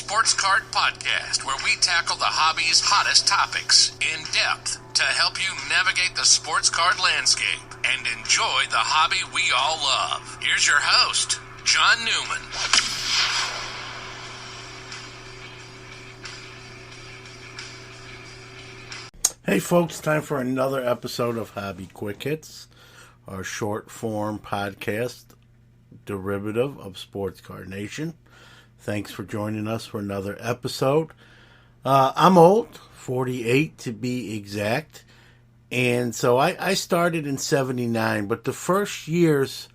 Sports Card Podcast, where we tackle the hobby's hottest topics in depth to help you navigate the sports card landscape and enjoy the hobby we all love. Here's your host, John Newman. Hey folks, time for another episode of Hobby Quick Hits, our short form podcast derivative of Sports Card Nation. Thanks for joining us for another episode. I'm old, 48 to be exact, and so I started in 79, but the first years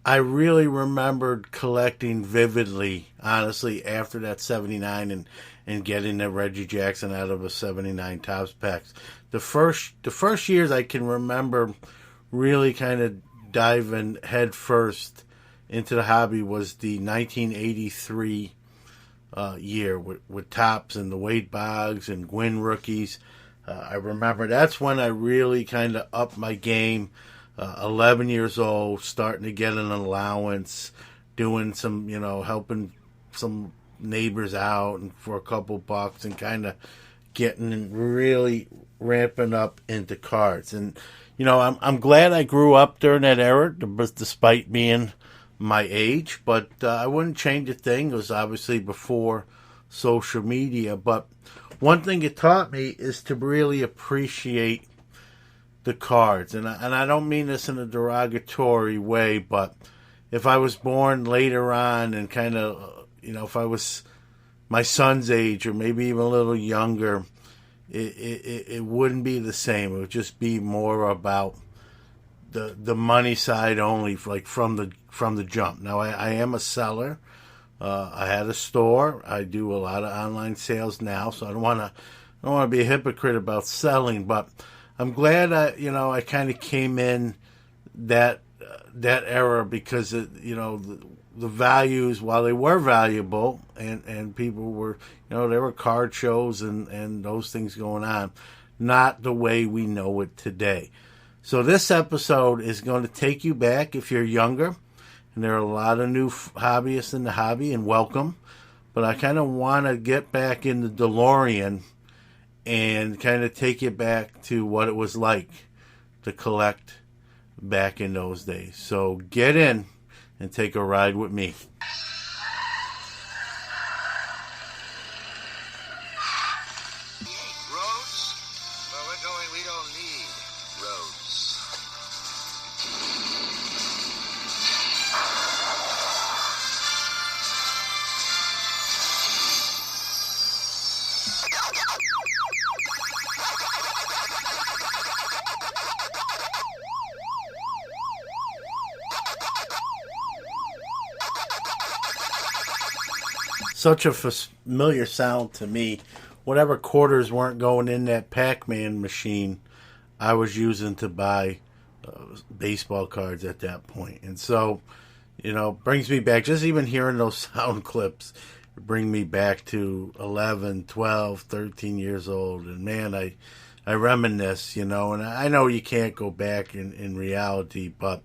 I really remembered collecting vividly, honestly, after that 79 and getting the Reggie Jackson out of a 79 Topps packs. The first years I can remember really kind of diving head first into the hobby was the 1983 year with Topps and the Wade Boggs and Gwynn rookies. I remember that's when I really kind of upped my game. 11 years old, starting to get an allowance, doing some, helping some neighbors out and for a couple bucks and kind of getting really ramping up into cards. And, I'm glad I grew up during that era, despite being my age, but I wouldn't change a thing. It was obviously before social media, but one thing it taught me is to really appreciate the cards, and I don't mean this in a derogatory way, but if I was born later on and kind of, if I was my son's age or maybe even a little younger, it wouldn't be the same. It would just be more about the money side only, like from the jump. Now I am a seller. I had a store. I do a lot of online sales now, so I don't want to be a hypocrite about selling, but I'm glad I kind of came in that era because the values, while they were valuable and people were, there were card shows and those things going on, not the way we know it today. So this episode is going to take you back if you're younger, and there are a lot of new hobbyists in the hobby, and welcome. But I kind of want to get back in the DeLorean and kind of take you back to what it was like to collect back in those days. So get in and take a ride with me. Roads? Where we're going, we don't need roads. Such a familiar sound to me. Whatever quarters weren't going in that Pac-Man machine, I was using to buy baseball cards at that point. And so, brings me back, just even hearing those sound clips, bring me back to 11, 12, 13 years old. And man, I reminisce, and I know you can't go back in reality, but,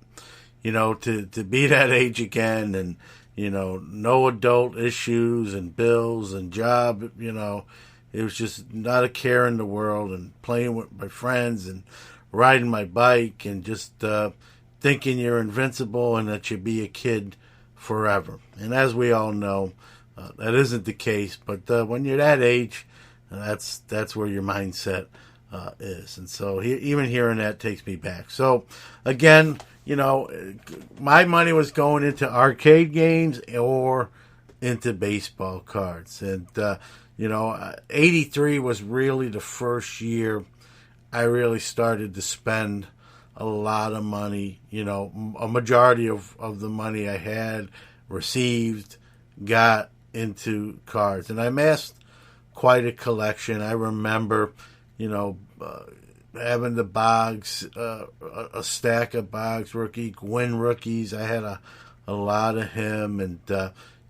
to be that age again and, no adult issues and bills and job, it was just not a care in the world, and playing with my friends and riding my bike and just thinking you're invincible and that you'll be a kid forever. And as we all know, that isn't the case, but when you're that age, that's where your mindset is. And so even hearing that takes me back. So again, my money was going into arcade games or into baseball cards. And, 83 was really the first year I really started to spend a lot of money. A majority of the money I had received got into cards. And I amassed quite a collection. I remember, having the Boggs, a stack of Boggs Gwynn rookies. I had a lot of him, and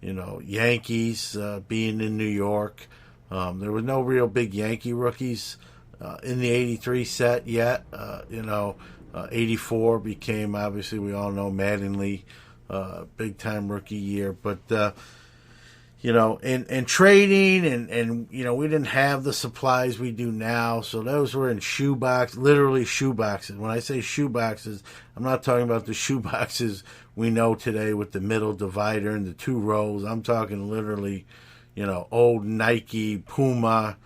Yankees being in New York. There was no real big Yankee rookies in the 83 set yet. 84 became, obviously we all know, Mattingly, big time rookie year. But in trading and we didn't have the supplies we do now. So those were in literally shoe boxes. When I say shoe boxes, I'm not talking about the shoe boxes we know today with the middle divider and the 2 rows. I'm talking literally, old Nike, Puma,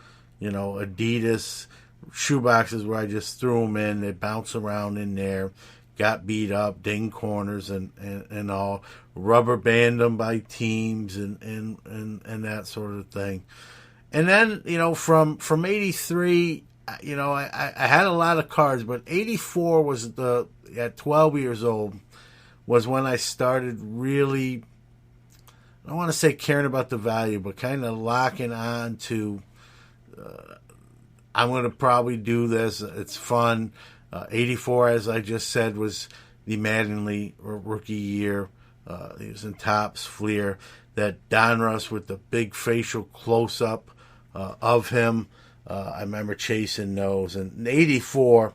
Adidas shoe boxes where I just threw them in. They bounce around in there, got beat up, ding corners and all, rubber band them by teams and that sort of thing. And then, from 83, I had a lot of cards, but 84 was at 12 years old was when I started really, I don't want to say caring about the value, but kind of locking on to, I'm going to probably do this. It's fun. 84, as I just said, was the Mattingly rookie year. He was in Topps Fleer. That Donruss with the big facial close-up of him. I remember chasing those. And in 84,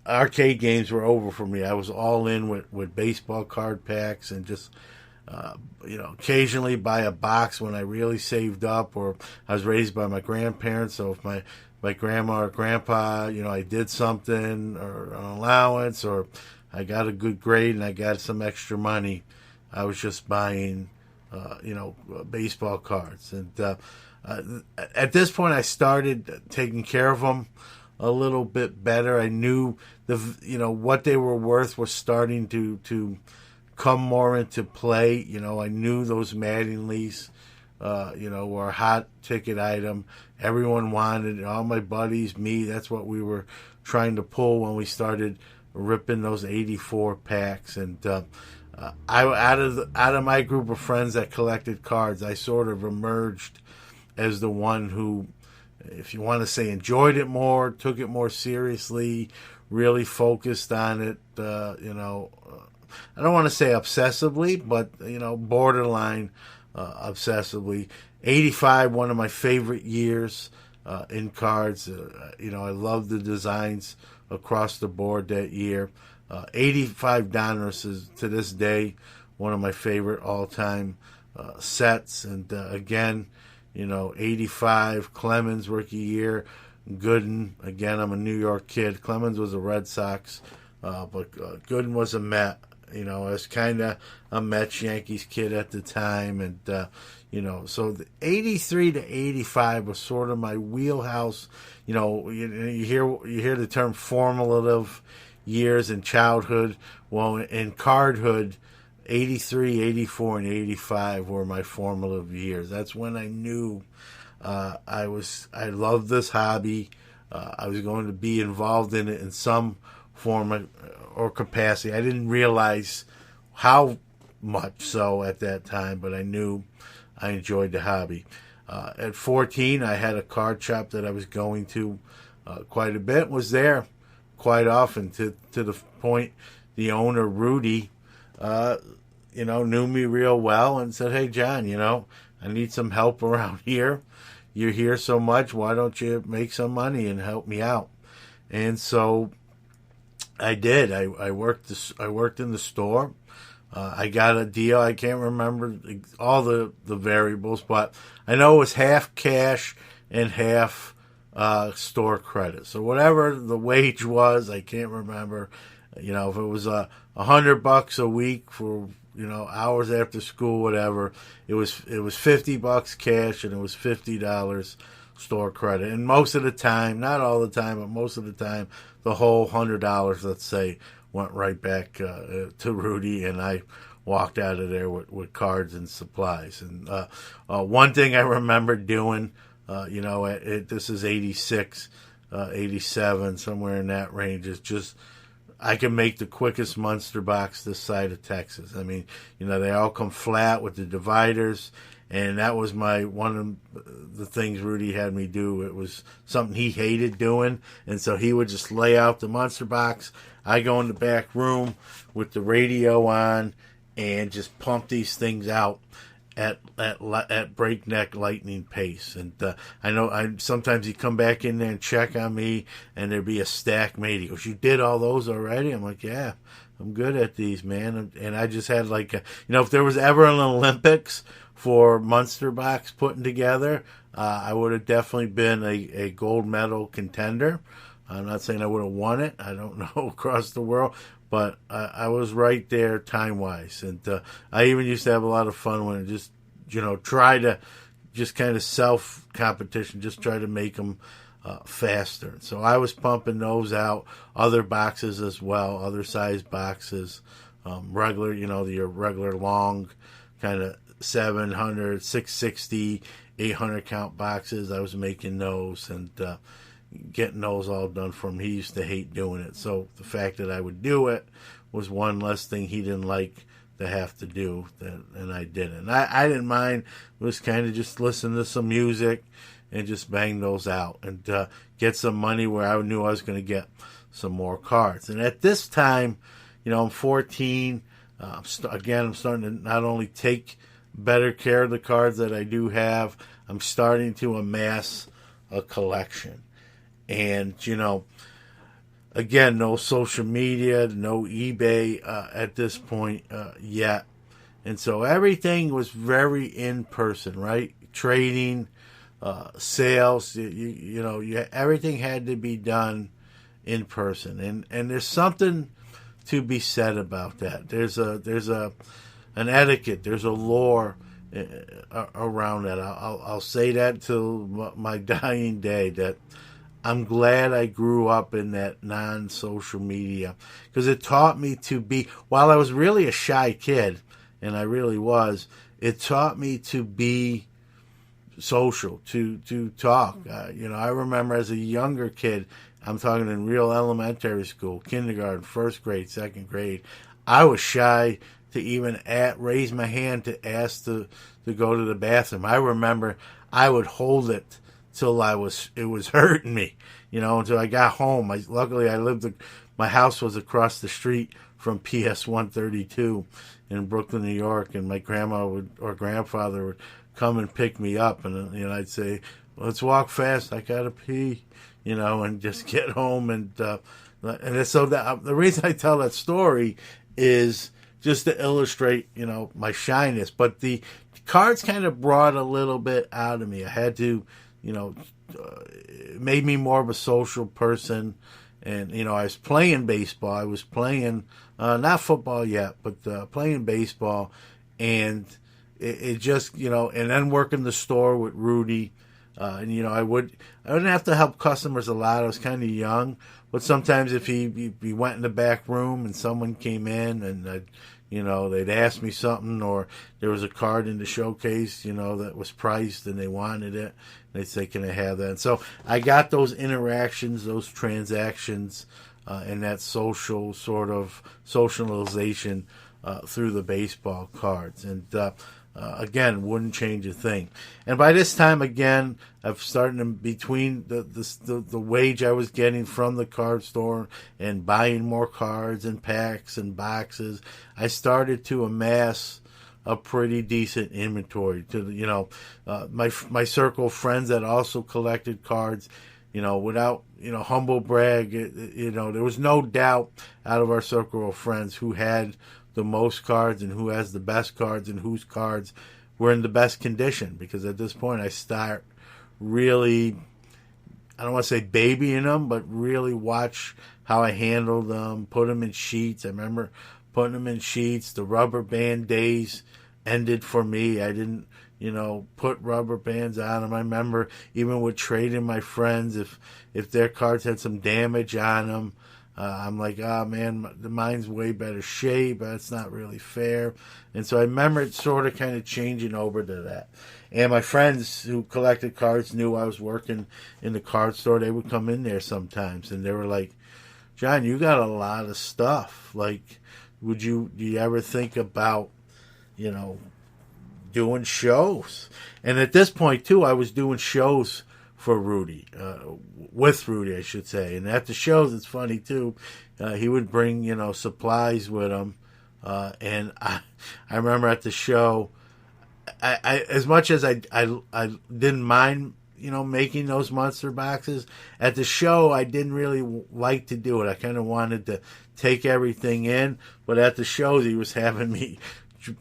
arcade games were over for me. I was all in with baseball card packs and just, occasionally buy a box when I really saved up, or I was raised by my grandparents. So if my grandma or grandpa, I did something or an allowance, or I got a good grade and I got some extra money, I was just buying, baseball cards. And at this point, I started taking care of them a little bit better. I knew what they were worth was starting to come more into play. I knew those Mattingly's, were a hot ticket item. Everyone wanted it. All my buddies, me. That's what we were trying to pull when we started ripping those 84 packs. And I out of my group of friends that collected cards, I sort of emerged as the one who, if you want to say, enjoyed it more, took it more seriously, really focused on it. I don't want to say obsessively, but borderline obsessively. 85, one of my favorite years in cards. I love the designs across the board that year. 85 Donruss is, to this day, one of my favorite all-time sets. And again, 85 Clemens rookie year. Gooden, again, I'm a New York kid. Clemens was a Red Sox, but Gooden was a Met. I was kind of a Mets Yankees kid at the time, and so the 83 to 85 was sort of my wheelhouse. You hear the term formative years in childhood. Well, in cardhood, 83, 84, and 85 were my formative years. That's when I knew I loved this hobby. I was going to be involved in it in some form or capacity. I didn't realize how much so at that time, but I knew I enjoyed the hobby. At 14, I had a card shop that I was going to quite a bit. Was there quite often to the point the owner, Rudy, knew me real well and said, "Hey, John, I need some help around here. You're here so much. Why don't you make some money and help me out?" And so I did. I worked in the store. I got a deal. I can't remember all the variables, but I know it was half cash and half store credit. So whatever the wage was, I can't remember. If it was $100 a week for hours after school, whatever, it was $50 cash and it was $50 store credit. And most of the time, not all the time, but most of the time, the whole $100, let's say, went right back to Rudy, and I walked out of there with cards and supplies. And one thing I remember doing, this is 86, 87, somewhere in that range, is just I can make the quickest Munster box this side of Texas. I mean, they all come flat with the dividers. And that was one of the things Rudy had me do. It was something he hated doing. And so he would just lay out the Munster box. I go in the back room with the radio on and just pump these things out at breakneck lightning pace. And I know sometimes he'd come back in there and check on me, and there'd be a stack made. He goes, "You did all those already?" I'm like, "Yeah, I'm good at these, man." And I just had if there was ever an Olympics for Munster box putting together, I would have definitely been a gold medal contender. I'm not saying I would have won it. I don't know across the world, but I was right there time-wise. And I even used to have a lot of fun when I just, try to just kind of self-competition, just try to make them faster. So I was pumping those out, other boxes as well, other size boxes, regular, your regular long kind of 700, 660, 800 count boxes. I was making those and getting those all done for him. He used to hate doing it. So the fact that I would do it was one less thing he didn't like to have to do, and I didn't. I didn't mind. It was kind of just listen to some music and just bang those out and get some money where I knew I was going to get some more cards. And at this time, I'm 14. I'm starting to not only take better care of the cards that I do have, I'm starting to amass a collection. And, again, no social media, no eBay at this point yet. And so everything was very in person, right? Trading, sales, everything had to be done in person. And there's something to be said about that. There's an etiquette, there's a lore around that. I'll say that till my dying day, that I'm glad I grew up in that non-social media, because it taught me to be, while I was really a shy kid, and I really was, it taught me to be social, to talk. I remember as a younger kid, I'm talking in real elementary school, kindergarten, first grade, second grade, I was shy to even raise my hand to ask to go to the bathroom. I remember I would hold it till it was hurting me, until I got home. Luckily, my house was across the street from PS 132 in Brooklyn, New York, and my grandma or grandfather would come and pick me up, and I'd say, "Let's walk fast. I gotta pee," and just get home. And so the reason I tell that story is just to illustrate, my shyness. But the cards kind of brought a little bit out of me. I had to, it made me more of a social person. And, I was playing baseball. I was playing, not football yet, but playing baseball. And it just, and then working the store with Rudy. And, I wouldn't have to help customers a lot. I was kind of young. But sometimes if he went in the back room and someone came in and, they'd ask me something, or there was a card in the showcase, that was priced and they wanted it, they'd say, "Can I have that?" And so I got those interactions, those transactions, and that social sort of socialization through the baseball cards. And again, wouldn't change a thing. And by this time, again, I've started in between the wage I was getting from the card store and buying more cards and packs and boxes. I started to amass a pretty decent inventory to my circle of friends that also collected cards. Without humble brag, there was no doubt out of our circle of friends who had the most cards and who has the best cards and whose cards were in the best condition. Because at this point I start really, I don't want to say babying them, but really watch how I handle them, put them in sheets. I remember putting them in sheets. The rubber band days ended for me. I didn't, put rubber bands on them. I remember even with trading my friends, if their cards had some damage on them, I'm like, man, mine's way better shape. That's not really fair. And so I remember it sort of kind of changing over to that. And my friends who collected cards knew I was working in the card store. They would come in there sometimes, and they were like, "John, you got a lot of stuff. Like, do you ever think about, doing shows?" And at this point, too, I was doing shows for Rudy, with Rudy, I should say. And at the shows, it's funny, too, he would bring, supplies with him. And I remember at the show, I as much as I didn't mind, making those monster boxes, at the show, I didn't really like to do it. I kind of wanted to take everything in. But at the shows, he was having me,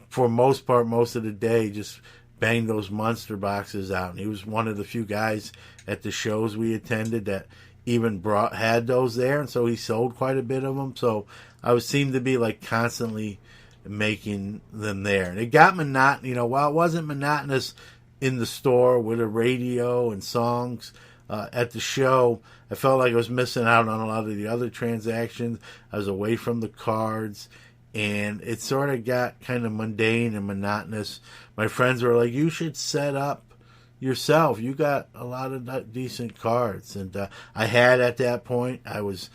for most part, most of the day, just bang those monster boxes out. And he was one of the few guys at the shows we attended that even had those there, and so he sold quite a bit of them. So I seemed to be like constantly making them there. And it got monotonous, while it wasn't monotonous in the store with a radio and songs, at the show, I felt like I was missing out on a lot of the other transactions. I was away from the cards, and it sort of got kind of mundane and monotonous. My friends were like, you should set up yourself. You got a lot of decent cards. And I had at that point. I was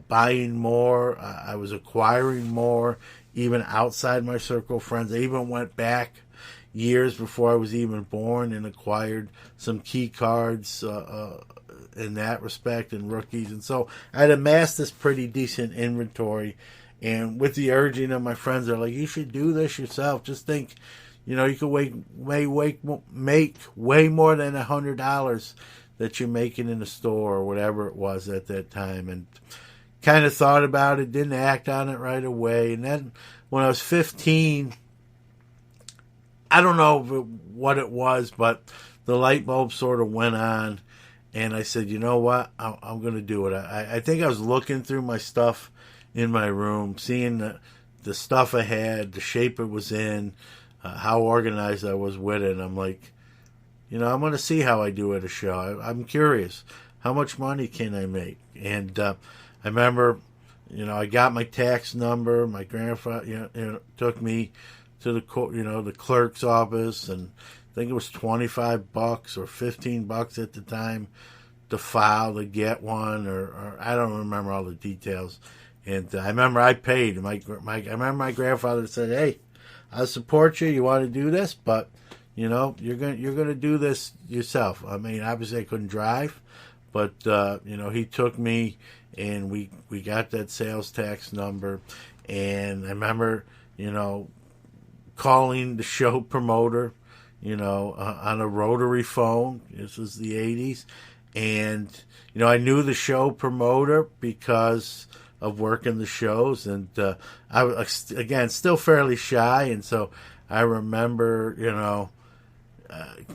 buying more. I was acquiring more, even outside my circle of friends. I even went back years before I was even born and acquired some key cards in that respect and rookies. And so I'd amassed this pretty decent inventory. And with the urging of my friends, they're like, you should do this yourself. Just think, you could make way more than $100 that you're making in the store or whatever it was at that time. And kind of thought about it, didn't act on it right away. And then when I was 15, I don't know what it was, but the light bulb sort of went on. And I said, you know what? I'm going to do it. I think I was looking through my stuff in my room, seeing the stuff I had, the shape it was in, how organized I was with it. And I'm like, I'm going to see how I do at a show. I'm curious. How much money can I make? And I remember, I got my tax number. My grandfather, took me to the clerk's office, and I think it was $25 or $15 at the time to file to get one, or I don't remember all the details. And I remember I paid. I remember my grandfather said, "Hey, I support you. You want to do this, but you're gonna do this yourself." I mean, obviously I couldn't drive, but he took me, and we got that sales tax number. And I remember calling the show promoter, on a rotary phone. This was the 80's, and I knew the show promoter because of working the shows, and I was, again, still fairly shy, and so I remember,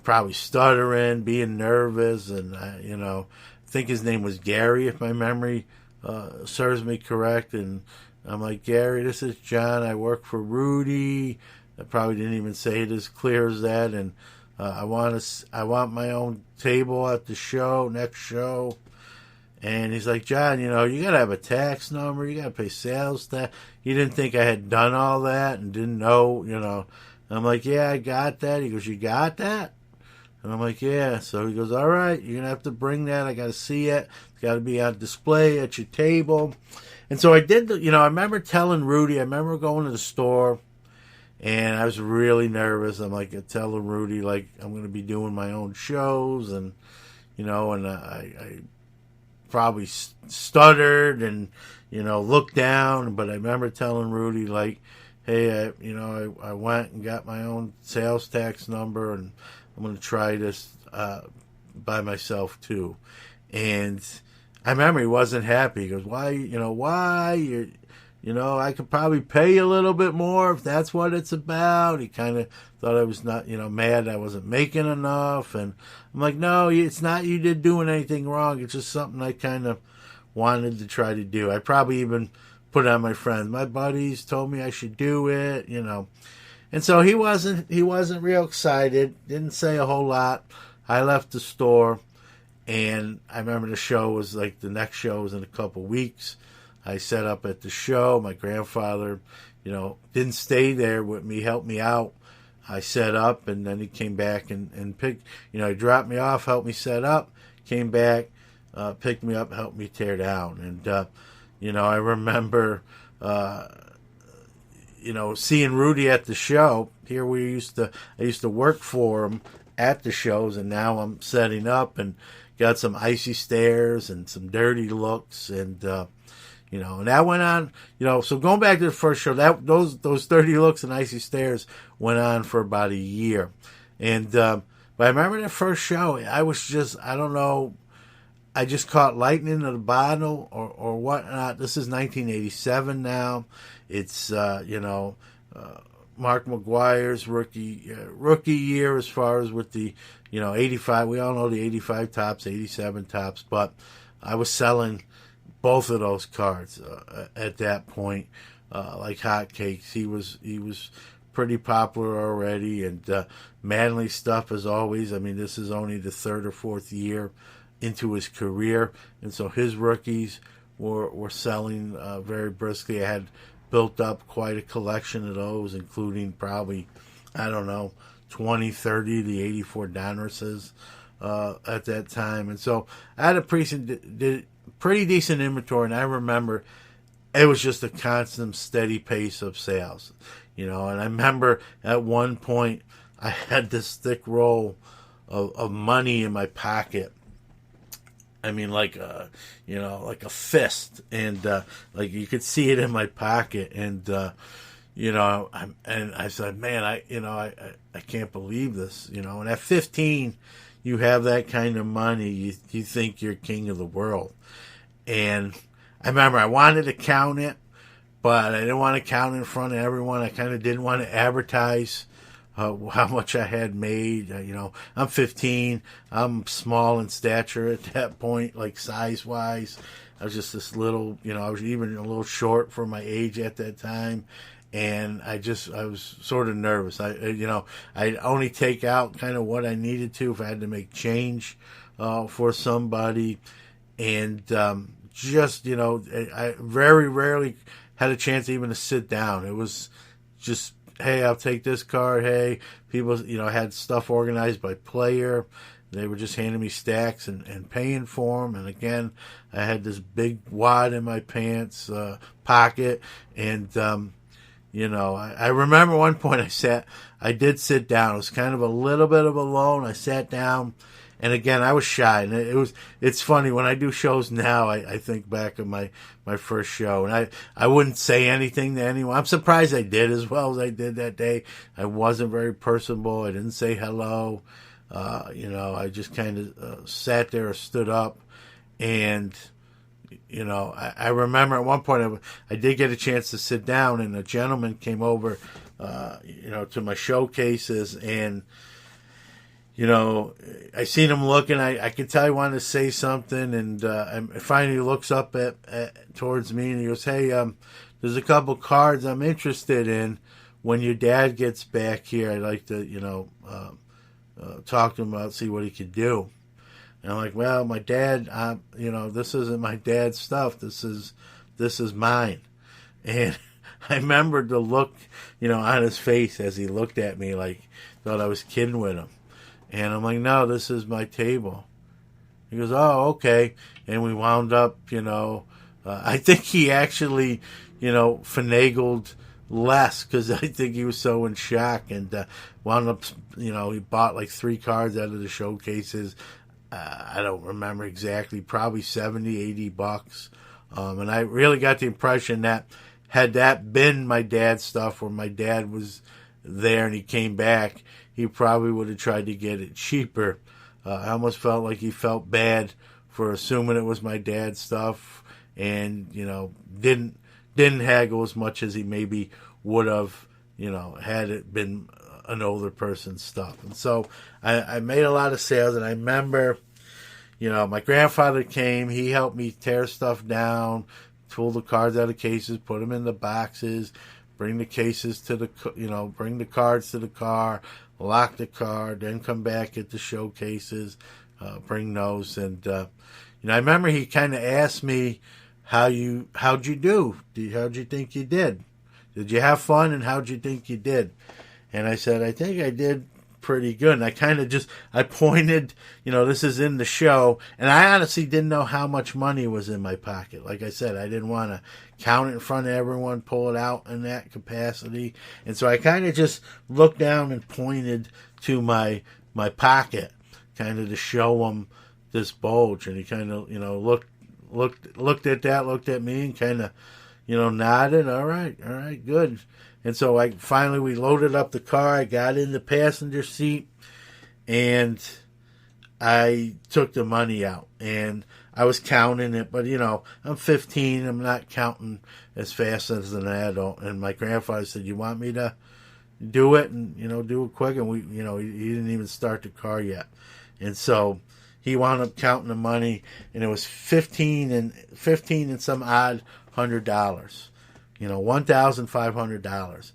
probably stuttering, being nervous, and I think his name was Gary, if my memory serves me correct. And I'm like, Gary, this is John. I work for Rudy. I probably didn't even say it as clear as that, and I want my own table at the next show. And he's like, John, you got to have a tax number. You got to pay sales tax. He didn't think I had done all that and didn't know, I'm like, yeah, I got that. He goes, you got that? And I'm like, yeah. So he goes, all right, you're going to have to bring that. I got to see it. It's got to be on display at your table. And so I did, I remember telling Rudy, I remember going to the store, and I was really nervous. I'm like, telling Rudy, like, I'm going to be doing my own shows, and, and I probably stuttered and, looked down. But I remember telling Rudy, like, hey, I went and got my own sales tax number, and I'm going to try this by myself too. And I remember he wasn't happy. He goes, why? I could probably pay you a little bit more if that's what it's about. He kind of thought I was not, mad I wasn't making enough. And I'm like, no, it's not you did doing anything wrong. It's just something I kind of wanted to try to do. I probably even put it on my friends. My buddies told me I should do it, And so he wasn't real excited. Didn't say a whole lot. I left the store, and I remember the next show was in a couple weeks. I set up at the show. My grandfather, didn't stay there with me, helped me out. I set up, and then he came back and picked, he dropped me off, helped me set up, came back, picked me up, helped me tear down. And, I remember, seeing Rudy at the show. Here I used to work for him at the shows, and now I'm setting up and got some icy stares and some dirty looks, and and that went on, so going back to the first show, those dirty looks and icy stares went on for about a year. And but I remember that first show, I was just, I don't know, I just caught lightning in the bottle or whatnot. This is 1987 now. It's, Mark McGuire's rookie year as far as with the 85. We all know the 85 tops, 87 tops, but I was selling both of those cards at that point like hotcakes. He was pretty popular already, and Manley stuff as always. I mean, this is only the third or fourth year into his career, and so his rookies were selling very briskly. I had built up quite a collection of those, including probably, 20, 30 the 84 Donruses at that time. And so I had a pretty decent inventory, and I remember it was just a constant, steady pace of sales. And I remember at one point I had this thick roll of money in my pocket. I mean, like a fist, and like you could see it in my pocket, and I said, man, I can't believe this, And at 15, you have that kind of money, you think you're king of the world, and I remember I wanted to count it, but I didn't want to count it in front of everyone. I kind of didn't want to advertise how much I had made. I'm 15. I'm small in stature at that point, like size-wise. I was just this little, I was even a little short for my age at that time. And I was sort of nervous. I'd only take out kind of what I needed to if I had to make change for somebody. And I very rarely had a chance even to sit down. It was just, hey, I'll take this card. Hey, people, had stuff organized by player. They were just handing me stacks and paying for them. And again, I had this big wad in my pants pocket. And, I remember one point I did sit down. It was kind of a little bit of a lull. I sat down. And again, I was shy, and it's funny when I do shows now. I think back of my first show, and I wouldn't say anything to anyone. I'm surprised I did as well as I did that day. I wasn't very personable. I didn't say hello. I just kind of sat there or stood up, and I remember at one point I did get a chance to sit down, and a gentleman came over, to my showcases, and. I seen him looking. I could tell he wanted to say something, and finally he looks up towards me and he goes, "Hey, there's a couple cards I'm interested in. When your dad gets back here, I'd like to, talk to him about, see what he could do." And I'm like, "Well, my dad, this isn't my dad's stuff. This is mine." And I remember the look, on his face as he looked at me, like thought I was kidding with him. And I'm like, "No, this is my table." He goes, "Oh, okay." And we wound up, I think he actually, finagled less because I think he was so in shock, and wound up, he bought like 3 cards out of the showcases. I don't remember exactly, probably $70-$80. And I really got the impression that had that been my dad's stuff, or my dad was there and he came back, he probably would have tried to get it cheaper. I almost felt like he felt bad for assuming it was my dad's stuff, and didn't haggle as much as he maybe would have, had it been an older person's stuff. And so I made a lot of sales, and I remember, my grandfather came. He helped me tear stuff down, pull the cards out of cases, put them in the boxes, bring the cases to bring the cards to the car, lock the car, then come back at the showcases, bring those. And, I remember he kind of asked me, how'd you do? How'd you think you did? Did you have fun, and how'd you think you did? And I said, I think I did pretty good. And I kind of I pointed, this is in the show, and I honestly didn't know how much money was in my pocket. Like I said, I didn't want to count it in front of everyone, pull it out in that capacity. And so I kind of just looked down and pointed to my pocket, kind of to show him this bulge. And he kind of, looked at that, looked at me, and kind of, nodded. All right, good. And so we loaded up the car. I got in the passenger seat, and I took the money out, and I was counting it, but I'm 15. I'm not counting as fast as an adult. And my grandfather said, "You want me to do it and, do it quick. And he didn't even start the car yet. And so he wound up counting the money, and it was $15 and some odd $100, $1,500.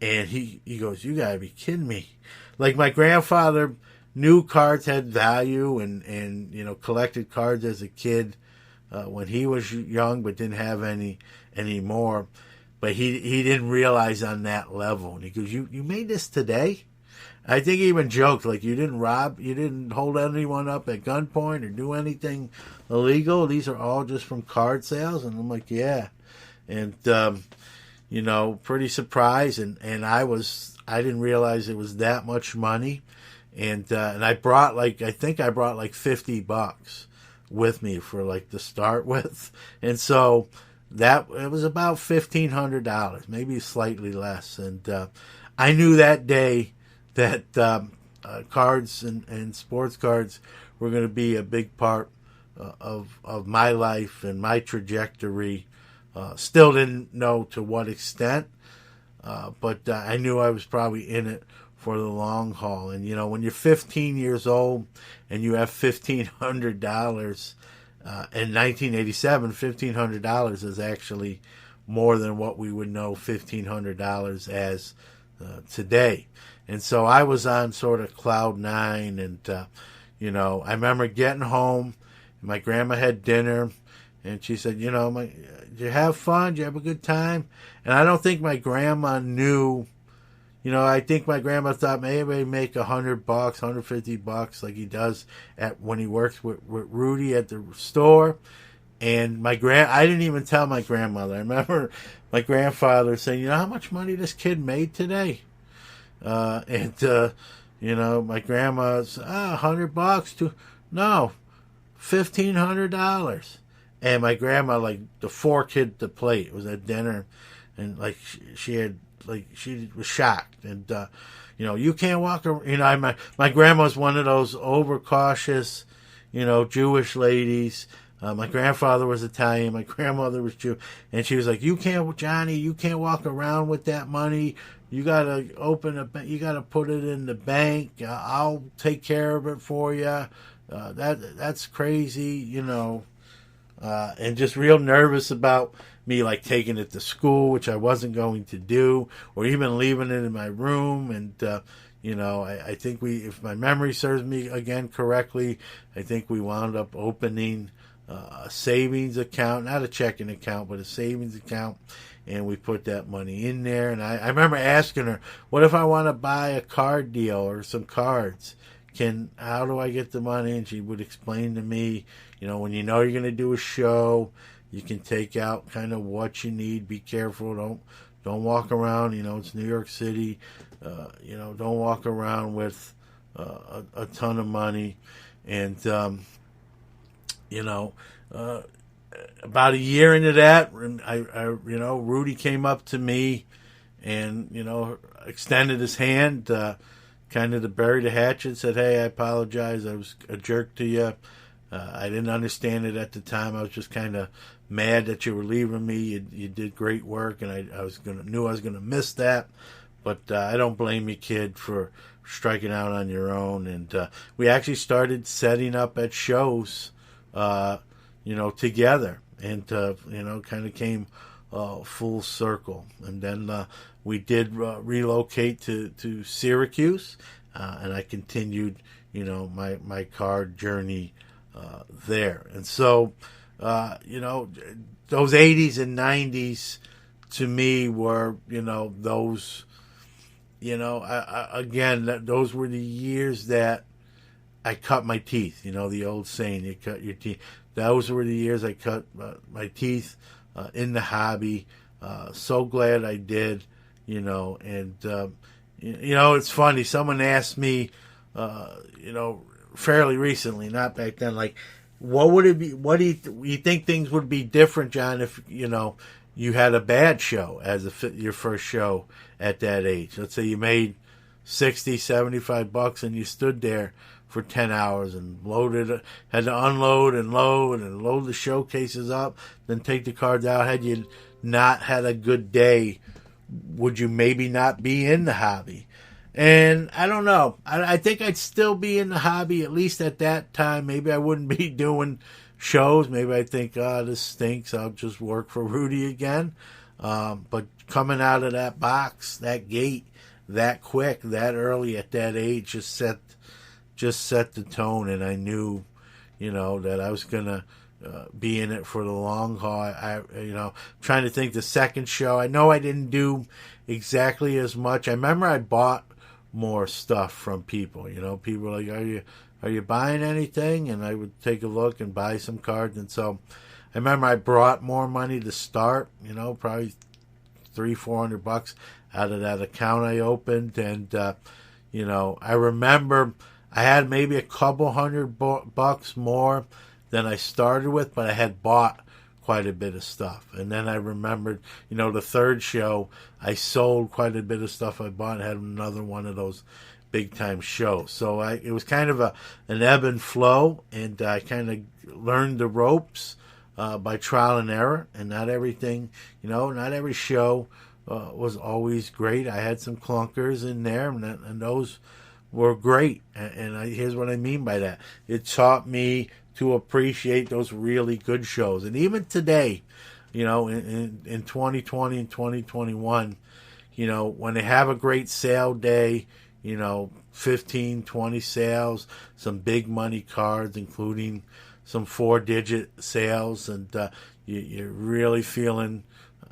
And he goes, you gotta be kidding me. Like, my grandfather knew cards had value and collected cards as a kid when he was young, but didn't have any anymore. But he didn't realize on that level. And he goes, you made this today? I think he even joked, like, you didn't hold anyone up at gunpoint or do anything illegal. These are all just from card sales. And I'm like, yeah. And, pretty surprised. And I didn't realize it was that much money. And I brought I think I brought $50 with me for to start with. And so it was about $1,500, maybe slightly less. And I knew that day that cards and sports cards were going to be a big part of my life and my trajectory. Still didn't know to what extent, but I knew I was probably in it for the long haul. And, when you're 15 years old and you have $1,500 in 1987, $1,500 is actually more than what we would know $1,500 as today. And so I was on sort of cloud nine, and, I remember getting home, and my grandma had dinner, and she said, did you have fun? Did you have a good time? And I don't think my grandma knew, I think my grandma thought maybe I'd make $100, $150 like he does when he works with Rudy at the store. And I didn't even tell my grandmother. I remember my grandfather saying, how much money this kid made today? My grandma's, $100 no, $1,500. And my grandma, the fork hit the plate. It was at dinner, and she was shocked. And you can't walk around. My grandma's one of those overcautious, Jewish ladies. My grandfather was Italian. My grandmother was Jew, and she was like, Johnny, you can't walk around with that money. You gotta you gotta put it in the bank. I'll take care of it for you. That's crazy, and just real nervous about me taking it to school, which I wasn't going to do, or even leaving it in my room. And I think if my memory serves me again correctly, I think we wound up opening a savings account, not a checking account, but a savings account. And we put that money in there. And I remember asking her, what if I want to buy a card deal or some cards? How do I get the money? And she would explain to me, when you're going to do a show, you can take out kind of what you need. Be careful. Don't walk around. It's New York City. Don't walk around with a ton of money. And, about a year into that, Rudy came up to me and, extended his hand, kind of to bury the hatchet, said, hey, I apologize. I was a jerk to you. I didn't understand it at the time. I was just kind of mad that you were leaving me. You did great work, and I knew I was going to miss that. But I don't blame you, kid, for striking out on your own. And we actually started setting up at shows, together, and kind of came full circle. And then we did relocate to Syracuse, and I continued, my card journey there. And so, those 80s and 90s to me were, those, those were the years that I cut my teeth. The old saying, you cut your teeth. Those were the years I cut my teeth in the hobby. So glad I did, and, it's funny. Someone asked me, fairly recently, not back then, what would it be? What do you think things would be different, John, if, you had a bad show as your first show at that age? Let's say you made $60, $75 and you stood there for 10 hours and had to unload and load the showcases up, then take the cards out. Had you not had a good day would you maybe not be in the hobby? And I don't know. I think I'd still be in the hobby, at least at that time. Maybe I wouldn't be doing shows. Maybe I'd think, oh, this stinks. I'll just work for Rudy again. But coming out of that box, that gate, that quick, that early at that age, just set the tone. And I knew, that I was going to be in it for the long haul. Trying to think the second show. I know I didn't do exactly as much. I remember I bought more stuff from people. People were like, are you buying anything? And I would take a look and buy some cards. And so I remember I brought more money to start, probably $300-400 out of that account I opened. And, I remember I had maybe a couple $100 more than I started with, but I had bought quite a bit of stuff. And then I remembered, the third show, I sold quite a bit of stuff I bought and had another one of those big time shows. So it was kind of an ebb and flow, and I kind of learned the ropes by trial and error, and not everything, not every show was always great. I had some clunkers in there, and those were great. And here's what I mean by that. It taught me to appreciate those really good shows. And even today, in 2020 and 2021, when they have a great sale day, 15, 20 sales, some big money cards, including some 4-digit sales, and you're really feeling,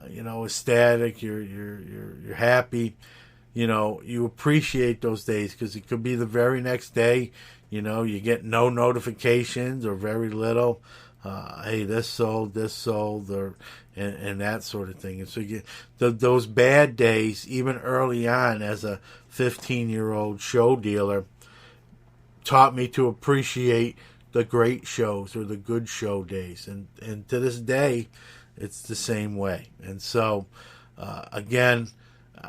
ecstatic. You're happy. You appreciate those days, because it could be the very next day. You get no notifications or very little. Hey, this sold, and that sort of thing. And so you get those bad days, even early on as a 15-year-old show dealer, taught me to appreciate the great shows or the good show days. And to this day, it's the same way. And so, again,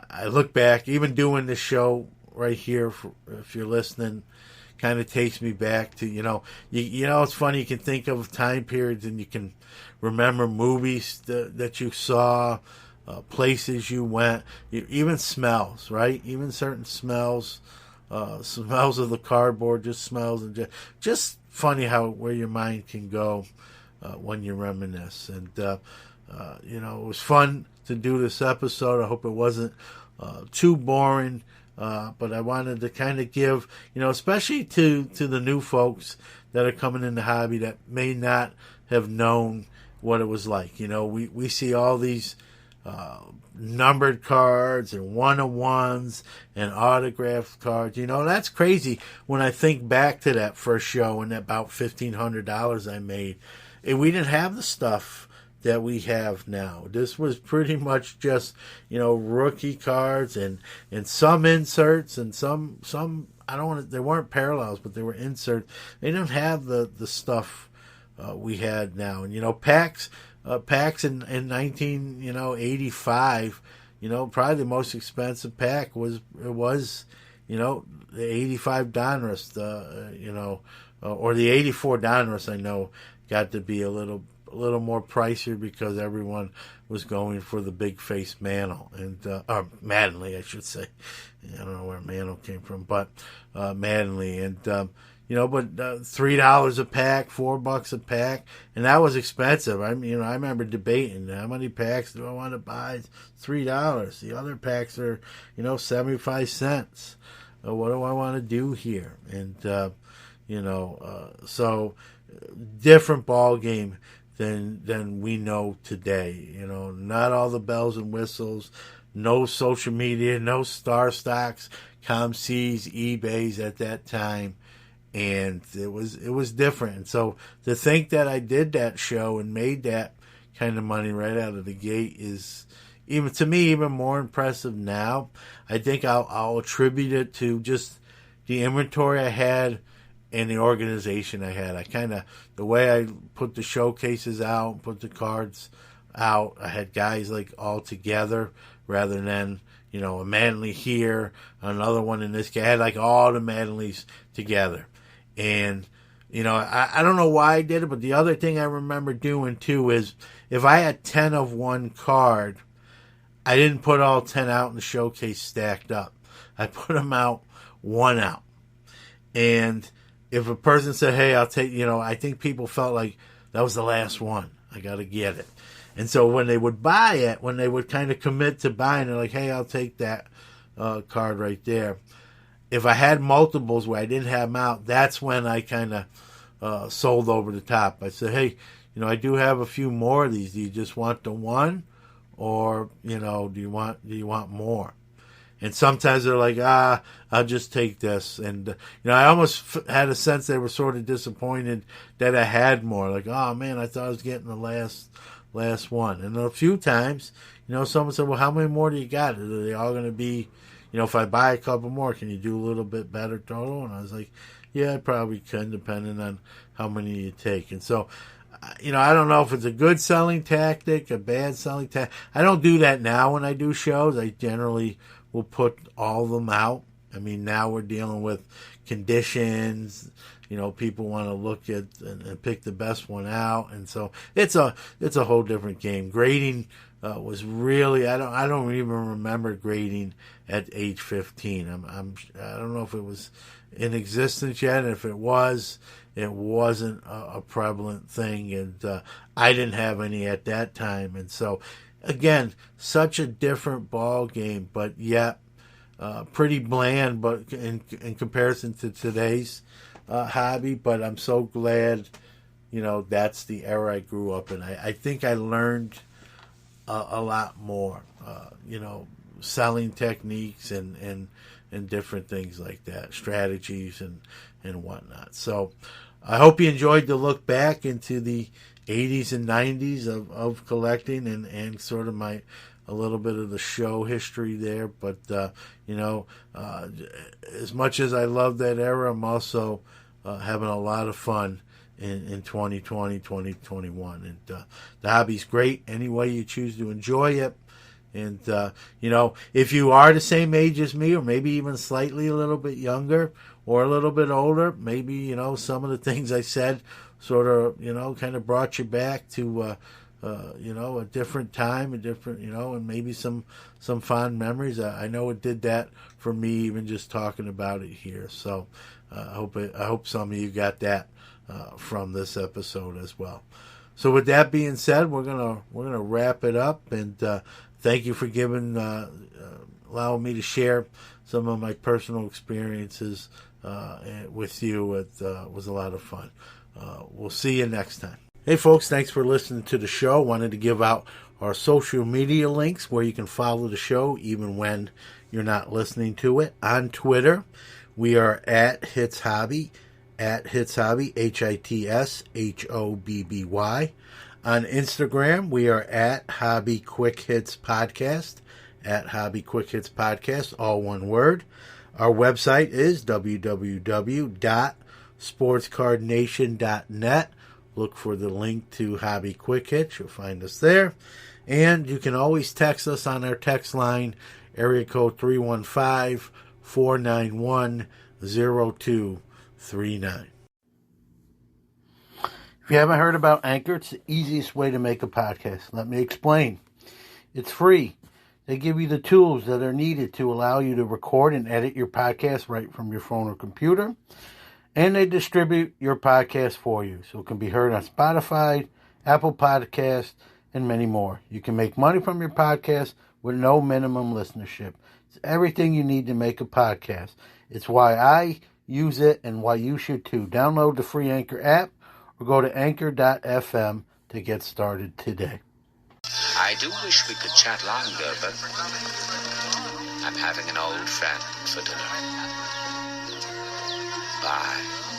I look back, even doing this show right here, if you're listening, kind of takes me back to, it's funny, you can think of time periods and you can remember movies that you saw, places you went, even smells, right? Even certain smells, smells of the cardboard, just smells, and just funny where your mind can go when you reminisce. And, it was fun to do this episode. I hope it wasn't too boring. But I wanted to kind of give, especially to the new folks that are coming in the hobby that may not have known what it was like. We see all these numbered cards and one-on-ones and autographed cards. That's crazy when I think back to that first show and about $1,500 I made. And we didn't have the stuff that we have now. This was pretty much just, rookie cards and some inserts and some they weren't parallels, but they were inserts. They didn't have the stuff we had now. And, packs in 1985, probably the most expensive pack was the 85 Donruss, or the 84 Donruss, I know, got to be a little more pricier because everyone was going for the big face Mantle or Mattingly, I should say. I don't know where Mantle came from, but Mattingly, and but $3 a pack, $4 a pack, and that was expensive. I remember debating how many packs do I want to buy. It's $3. The other packs are 75 cents. What do I want to do here? And so different ball game than we know today. Not all the bells and whistles, no social media, no star stocks, ComC's, eBays at that time, and it was different. And so to think that I did that show and made that kind of money right out of the gate is, even to me, even more impressive now. I think I'll attribute it to just the inventory I had and the organization I had. The way I put the showcases out, put the cards out, I had guys like all together rather than, a Mattingly here, another one in this case. I had like all the Mattingly's together. And, I don't know why I did it, but the other thing I remember doing too is if I had 10 of one card, I didn't put all 10 out in the showcase stacked up. I put them out one out. And if a person said, hey, I'll take, I think people felt like that was the last one. I got to get it. And so when they would buy it, when they would kind of commit to buying, they're like, hey, I'll take that card right there. If I had multiples where I didn't have them out, that's when I kind of sold over the top. I said, hey, I do have a few more of these. Do you just want the one? Or, do you want more? And sometimes they're like, I'll just take this. And, I almost had a sense they were sort of disappointed that I had more. Like, oh, man, I thought I was getting the last one. And a few times, someone said, well, how many more do you got? Are they all going to be, if I buy a couple more, can you do a little bit better total? And I was like, yeah, I probably can, depending on how many you take. And so, I don't know if it's a good selling tactic, a bad selling tactic. I don't do that now when I do shows. I generally will put all of them out. I mean, now we're dealing with conditions. People want to look at and pick the best one out, and so it's a whole different game. Grading was really I don't even remember grading at age 15. I don't know if it was in existence yet. If it was, it wasn't a prevalent thing, and I didn't have any at that time. And so, again, such a different ball game, but yet pretty bland. But in comparison to today's hobby, but I'm so glad, that's the era I grew up in. I think I learned a lot more, selling techniques and different things like that, strategies and whatnot. So I hope you enjoyed the look back into the 80s and 90s of collecting and sort of a little bit of the show history there. But, as much as I love that era, I'm also having a lot of fun in 2020, 2021. And the hobby's great any way you choose to enjoy it. And, if you are the same age as me, or maybe even slightly a little bit younger or a little bit older, maybe, some of the things I said sort of, kind of brought you back to, a different time, a different, and maybe some fond memories. I know it did that for me, even just talking about it here. So I hope some of you got that from this episode as well. So with that being said, we're gonna wrap it up, and thank you for allowing me to share some of my personal experiences with you. It was a lot of fun. We'll see you next time. Hey folks, thanks for listening to the show. Wanted to give out our social media links where you can follow the show even when you're not listening to it. On Twitter, we are at Hits Hobby, HitsHobby. On Instagram, we are at hobbyquickhits podcast, at hobbyquickhits podcast, all one word. Our website is www.sportscardnation.net. Look for the link to Hobby Quick Hits. You'll find us there. And you can always text us on our text line, area code 315-491-0239. If you haven't heard about Anchor, it's the easiest way to make a podcast. Let me explain. It's free. They give you the tools that are needed to allow you to record and edit your podcast right from your phone or computer. And they distribute your podcast for you, so it can be heard on Spotify, Apple Podcasts, and many more. You can make money from your podcast with no minimum listenership. It's everything you need to make a podcast. It's why I use it and why you should too. Download the free Anchor app or go to anchor.fm to get started today. I do wish we could chat longer, but I'm having an old friend for dinner. Bye.